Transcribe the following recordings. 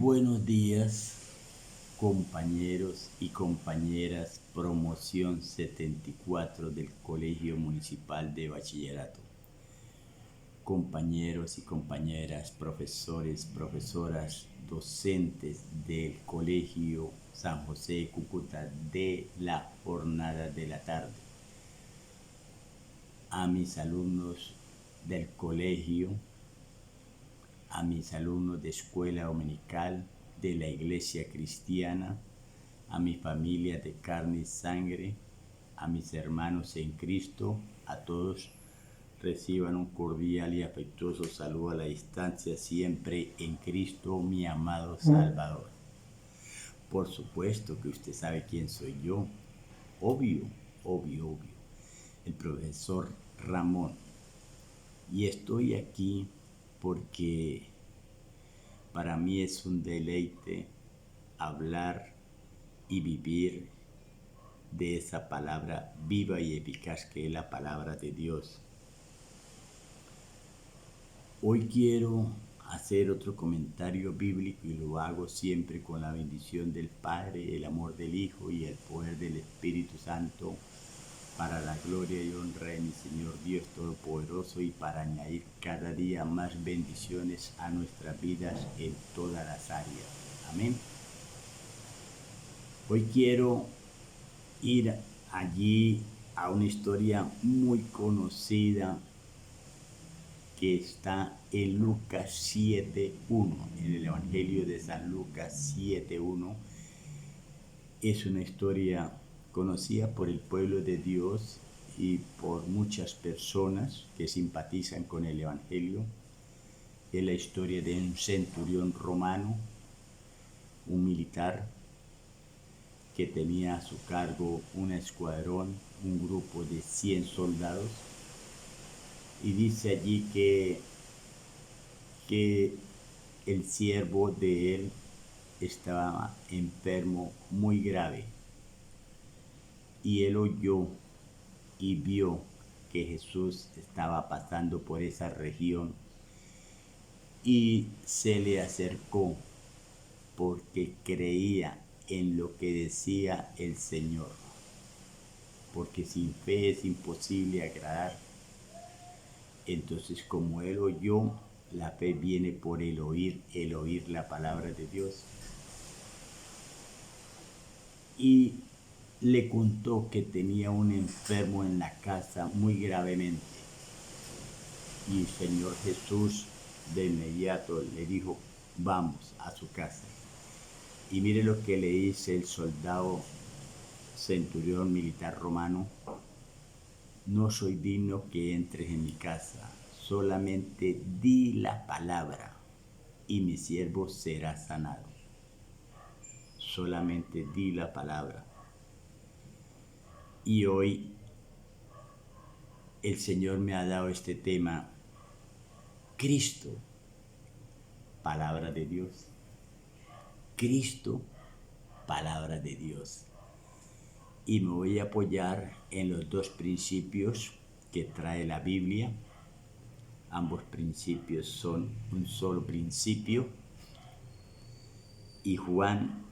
Buenos días, compañeros y compañeras, promoción 74 del Colegio Municipal de Bachillerato. Compañeros y compañeras, profesores, profesoras, docentes del Colegio San José de Cúcuta de la jornada de la tarde. A mis alumnos del colegio, a mis alumnos de escuela dominical, de la iglesia cristiana, a mi familia de carne y sangre, a mis hermanos en Cristo, a todos reciban un cordial y afectuoso saludo a la distancia, siempre en Cristo, mi amado Salvador. Por supuesto que usted sabe quién soy yo, obvio, el profesor Ramón. Y estoy aquí porque para mí es un deleite hablar y vivir de esa palabra viva y eficaz que es la palabra de Dios. Hoy quiero hacer otro comentario bíblico y lo hago siempre con la bendición del Padre, el amor del Hijo y el poder del Espíritu Santo, para la gloria y honra de mi Señor Dios Todopoderoso y para añadir cada día más bendiciones a nuestras vidas en todas las áreas. Amén. Hoy quiero ir allí a una historia muy conocida que está en Lucas 7:1, en el Evangelio de San Lucas 7:1. Es una historia conocida por el pueblo de Dios y por muchas personas que simpatizan con el Evangelio. Es la historia de un centurión romano, un militar que tenía a su cargo un escuadrón, un grupo de 100 soldados, y dice allí que el siervo de él estaba enfermo muy grave, y él oyó y vio que Jesús estaba pasando por esa región y se le acercó porque creía en lo que decía el Señor, porque sin fe es imposible agradar. Entonces, como él oyó, la fe viene por el oír la palabra de Dios. Y le contó que tenía un enfermo en la casa muy gravemente. Y el Señor Jesús de inmediato le dijo: vamos a su casa. Y mire lo que le dice el soldado centurión militar romano: no soy digno que entres en mi casa, solamente di la palabra y mi siervo será sanado. Solamente di la palabra. Y hoy el Señor me ha dado este tema: Cristo, palabra de Dios. Cristo, palabra de Dios. Y me voy a apoyar en los dos principios que trae la Biblia. Ambos principios son un solo principio. Y Juan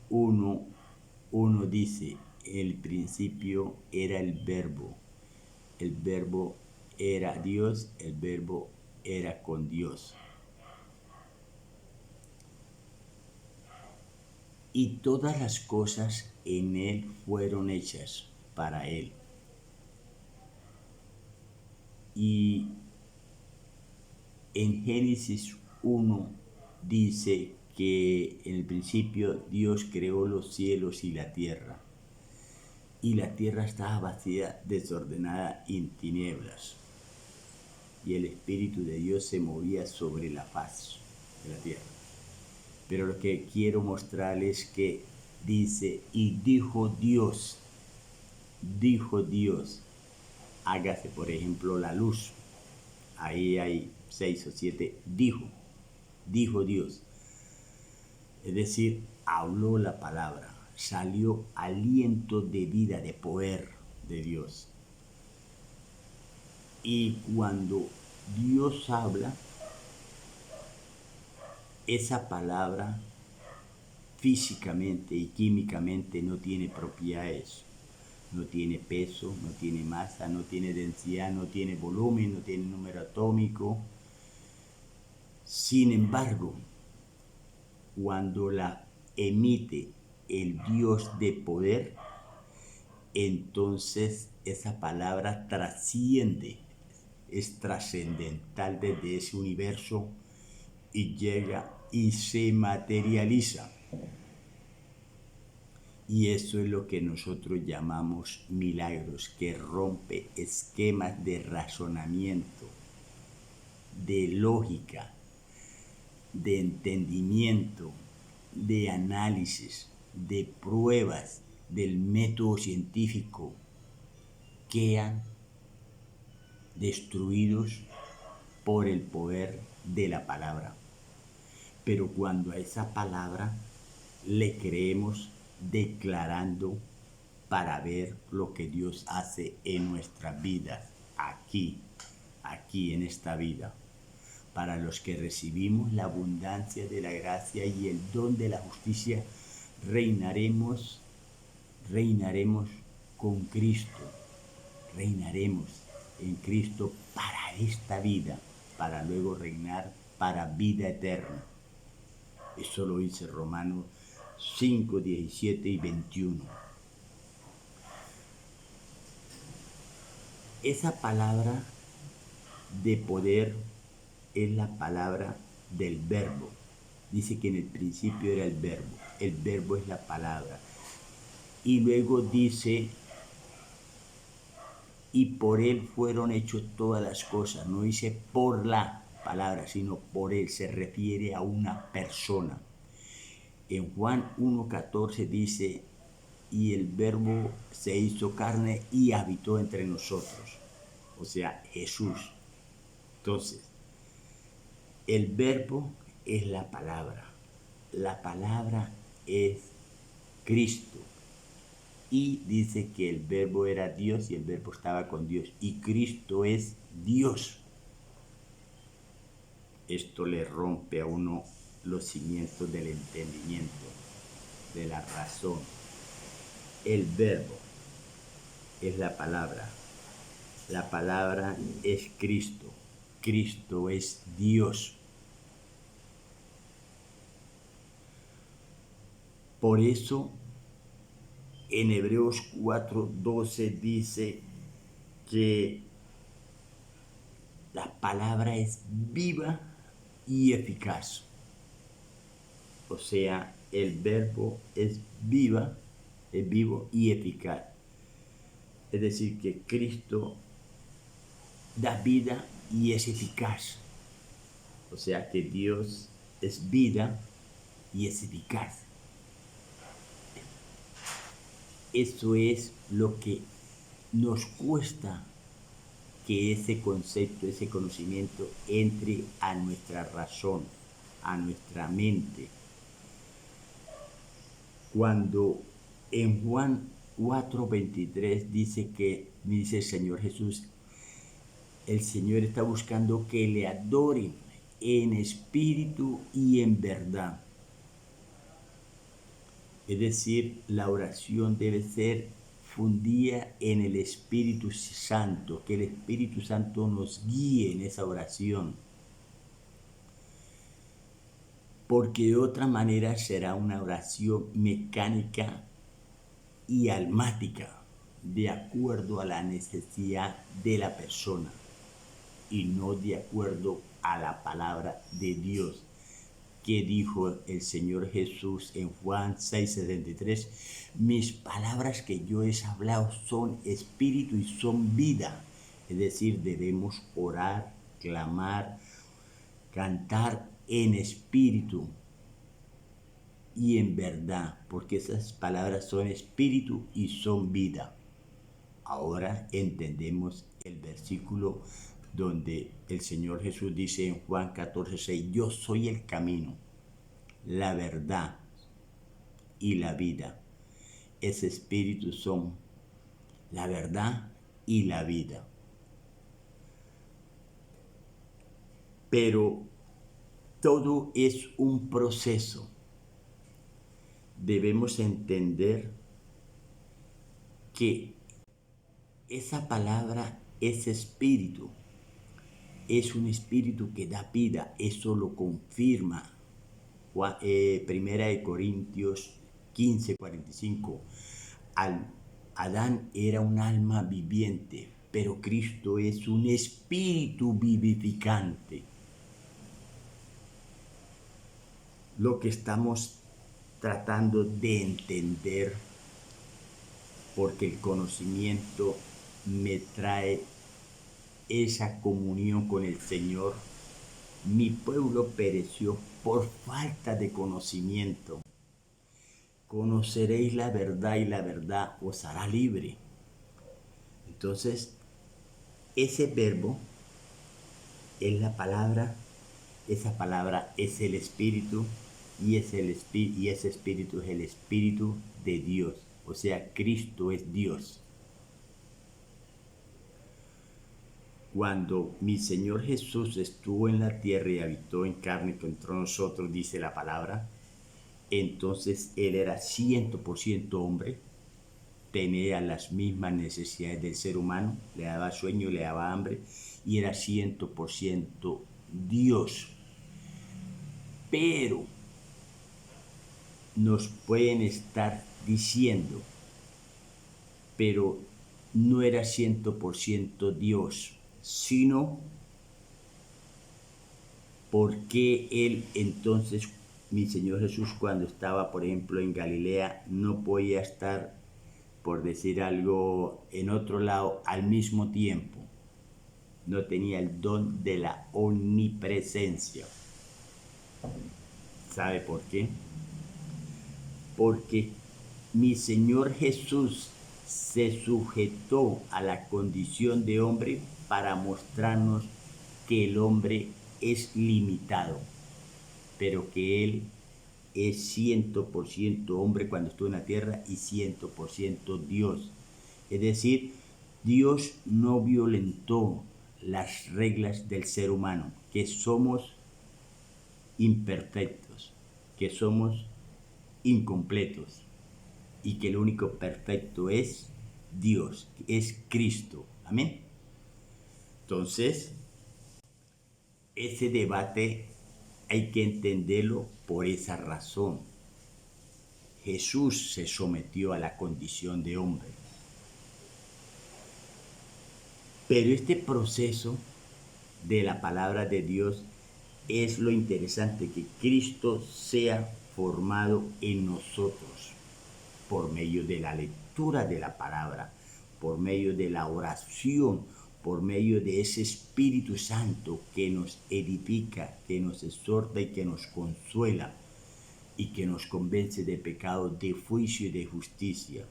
1:1 dice: el principio era el verbo era Dios, el verbo era con Dios. Y todas las cosas en él fueron hechas para él. Y en Génesis 1 dice que en el principio Dios creó los cielos y la tierra. Y la tierra estaba vacía, desordenada y en tinieblas. Y el Espíritu de Dios se movía sobre la faz de la tierra. Pero lo que quiero mostrarles es que dice: y dijo Dios, hágase, por ejemplo, la luz. Ahí hay 6 o 7, dijo Dios. Es decir, habló la palabra, salió aliento de vida, de poder de Dios. Y cuando Dios habla, esa palabra físicamente y químicamente no tiene propiedades, no tiene peso, no tiene masa, no tiene densidad, no tiene volumen, no tiene número atómico. Sin embargo, cuando la emite el Dios de poder, entonces esa palabra trasciende, es trascendental desde ese universo y llega y se materializa. Y eso es lo que nosotros llamamos milagros, que rompe esquemas de razonamiento, de lógica, de entendimiento, de análisis, de pruebas del método científico, quedan destruidos por el poder de la palabra. Pero cuando a esa palabra le creemos declarando para ver lo que Dios hace en nuestras vidas, aquí en esta vida. Para los que recibimos la abundancia de la gracia y el don de la justicia, reinaremos con Cristo, reinaremos en Cristo para esta vida, para luego reinar para vida eterna. Eso lo dice Romanos 5, 17 y 21. Esa palabra de poder es la palabra del verbo. Dice que en el principio era el verbo es la palabra. Y luego dice, y por él fueron hechas todas las cosas. No dice por la palabra, sino por él, se refiere a una persona. En Juan 1:14 dice, y el verbo se hizo carne y habitó entre nosotros. O sea, Jesús. Entonces, el verbo es la palabra. La palabra es Cristo. Y dice que el verbo era Dios y el verbo estaba con Dios. Y Cristo es Dios. Esto le rompe a uno los cimientos del entendimiento, de la razón. El verbo es la palabra. La palabra es Cristo. Cristo es Dios. Por eso, en Hebreos 4:12 dice que la palabra es viva y eficaz. O sea, el verbo es vivo y eficaz. Es decir, que Cristo da vida y es eficaz. O sea, que Dios es vida y es eficaz. Eso es lo que nos cuesta que ese concepto, ese conocimiento entre a nuestra razón, a nuestra mente. Cuando en Juan 4:23 dice el Señor Jesús, el Señor está buscando que le adoren en espíritu y en verdad. Es decir, la oración debe ser fundida en el Espíritu Santo, que el Espíritu Santo nos guíe en esa oración. Porque de otra manera será una oración mecánica y almática, de acuerdo a la necesidad de la persona y no de acuerdo a la palabra de Dios, que dijo el Señor Jesús en Juan 6:73, mis palabras que yo he hablado son espíritu y son vida. Es decir, debemos orar, clamar, cantar en espíritu y en verdad, porque esas palabras son espíritu y son vida. Ahora entendemos el versículo donde el Señor Jesús dice en Juan 14:6, yo soy el camino, la verdad y la vida. Ese espíritu son la verdad y la vida. Pero todo es un proceso. Debemos entender que esa palabra es espíritu. Es un espíritu que da vida. Eso lo confirma Primera de Corintios 15:45. Adán era un alma viviente, pero Cristo es un espíritu vivificante. Lo que estamos tratando de entender, porque el conocimiento me trae esa comunión con el Señor. Mi pueblo pereció por falta de conocimiento. Conoceréis la verdad y la verdad os hará libre. Entonces, ese verbo es la palabra, esa palabra es el Espíritu y ese Espíritu es el Espíritu de Dios. O sea, Cristo es Dios. Cuando mi Señor Jesús estuvo en la tierra y habitó en carne contra nosotros, dice la palabra, entonces Él era 100% hombre, tenía las mismas necesidades del ser humano, le daba sueño, le daba hambre, y era 100% Dios. Pero nos pueden estar diciendo, pero no era 100% Dios, sino porque Él entonces, mi Señor Jesús, cuando estaba, por ejemplo, en Galilea, no podía estar, por decir algo, en otro lado al mismo tiempo. No tenía el don de la omnipresencia. ¿Sabe por qué? Porque mi Señor Jesús se sujetó a la condición de hombre para mostrarnos que el hombre es limitado, pero que Él es 100% hombre cuando estuvo en la tierra y 100% Dios. Es decir, Dios no violentó las reglas del ser humano, que somos imperfectos, que somos incompletos y que el único perfecto es Dios, es Cristo. Amén. Entonces, ese debate hay que entenderlo por esa razón. Jesús se sometió a la condición de hombre. Pero este proceso de la palabra de Dios es lo interesante, que Cristo sea formado en nosotros por medio de la lectura de la palabra, por medio de la oración, por medio de ese Espíritu Santo que nos edifica, que nos exhorta y que nos consuela y que nos convence de pecado, de juicio y de justicia.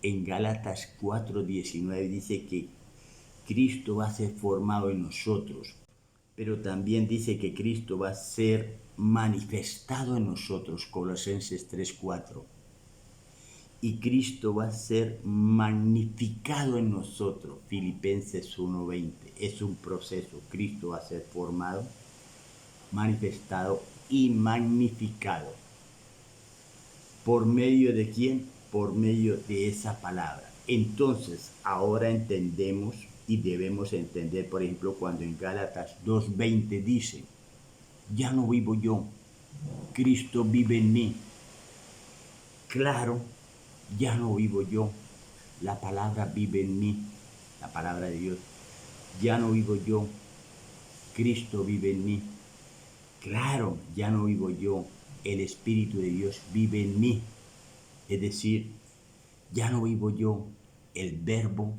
En Gálatas 4:19 dice que Cristo va a ser formado en nosotros, pero también dice que Cristo va a ser manifestado en nosotros, Colosenses 3:4. Y Cristo va a ser magnificado en nosotros, Filipenses 1:20. Es un proceso. Cristo va a ser formado, manifestado y magnificado. ¿Por medio de quién? Por medio de esa palabra. Entonces, ahora entendemos y debemos entender, por ejemplo, cuando en Gálatas 2:20 dice, ya no vivo yo, Cristo vive en mí. Claro, ya no vivo yo, la palabra vive en mí, la palabra de Dios. Ya no vivo yo, Cristo vive en mí. Claro, ya no vivo yo, el Espíritu de Dios vive en mí. Es decir, ya no vivo yo, el Verbo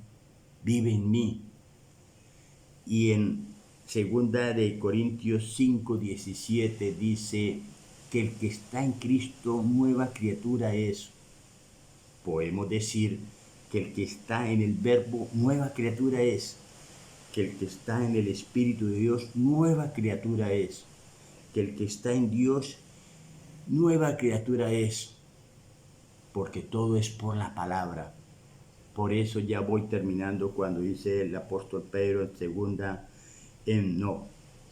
vive en mí. Y en 2 Corintios 5:17 dice que el que está en Cristo nueva criatura es. Podemos decir que el que está en el Verbo nueva criatura es, que el que está en el Espíritu de Dios nueva criatura es, que el que está en Dios nueva criatura es, porque todo es por la palabra. Por eso ya voy terminando cuando dice el apóstol Pedro en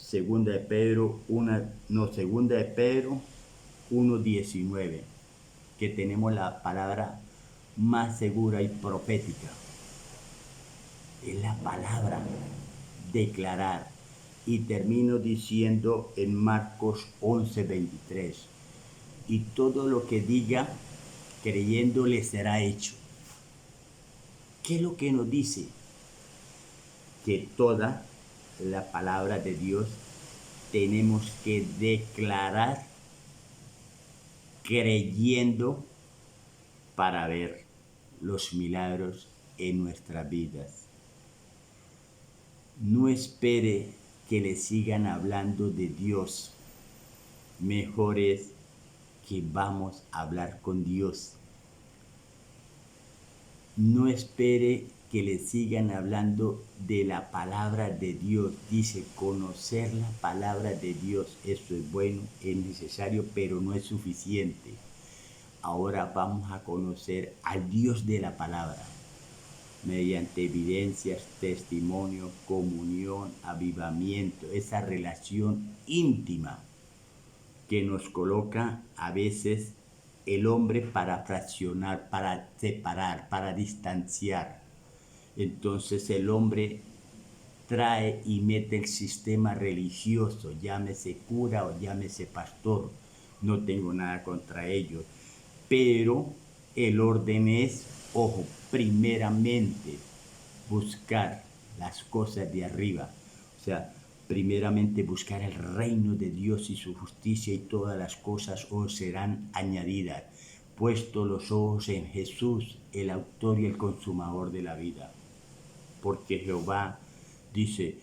Segunda de Pedro 1:19, que tenemos la palabra más segura y profética. Es la palabra, declarar. Y termino diciendo en Marcos 11:23, y todo lo que diga, creyendo le será hecho. ¿Qué es lo que nos dice? Que toda la palabra de Dios tenemos que declarar creyendo para ver los milagros en nuestras vidas. No espere que le sigan hablando de Dios. Mejor es que vamos a hablar con Dios. No espere que le sigan hablando de la palabra de Dios. Dice, conocer la palabra de Dios. Eso es bueno, es necesario, pero no es suficiente. Ahora vamos a conocer al Dios de la palabra, mediante evidencias, testimonio, comunión, avivamiento, esa relación íntima que nos coloca a veces el hombre para fraccionar, para separar, para distanciar. Entonces el hombre trae y mete el sistema religioso, llámese cura o llámese pastor. No tengo nada contra ellos, pero el orden es, ojo, primeramente buscar las cosas de arriba. O sea, primeramente buscar el reino de Dios y su justicia, y todas las cosas os serán añadidas. Puesto los ojos en Jesús, el autor y el consumador de la vida. Porque Jehová dice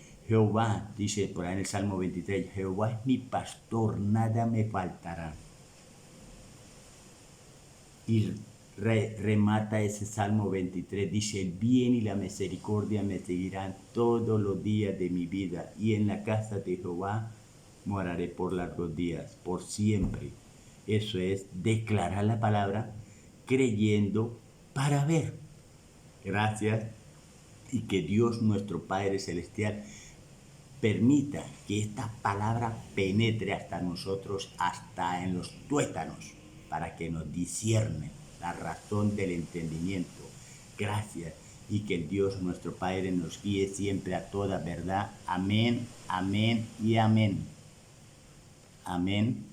por ahí en el Salmo 23, Jehová es mi pastor, nada me faltará. Y remata ese Salmo 23, dice, el bien y la misericordia me seguirán todos los días de mi vida, y en la casa de Jehová moraré por largos días, por siempre. Eso es declarar la palabra creyendo para ver. Gracias, y que Dios nuestro Padre Celestial permita que esta palabra penetre hasta nosotros, hasta en los tuétanos, para que nos discierne la razón del entendimiento. Gracias, y que el Dios nuestro Padre nos guíe siempre a toda verdad. Amén, amén y amén. Amén.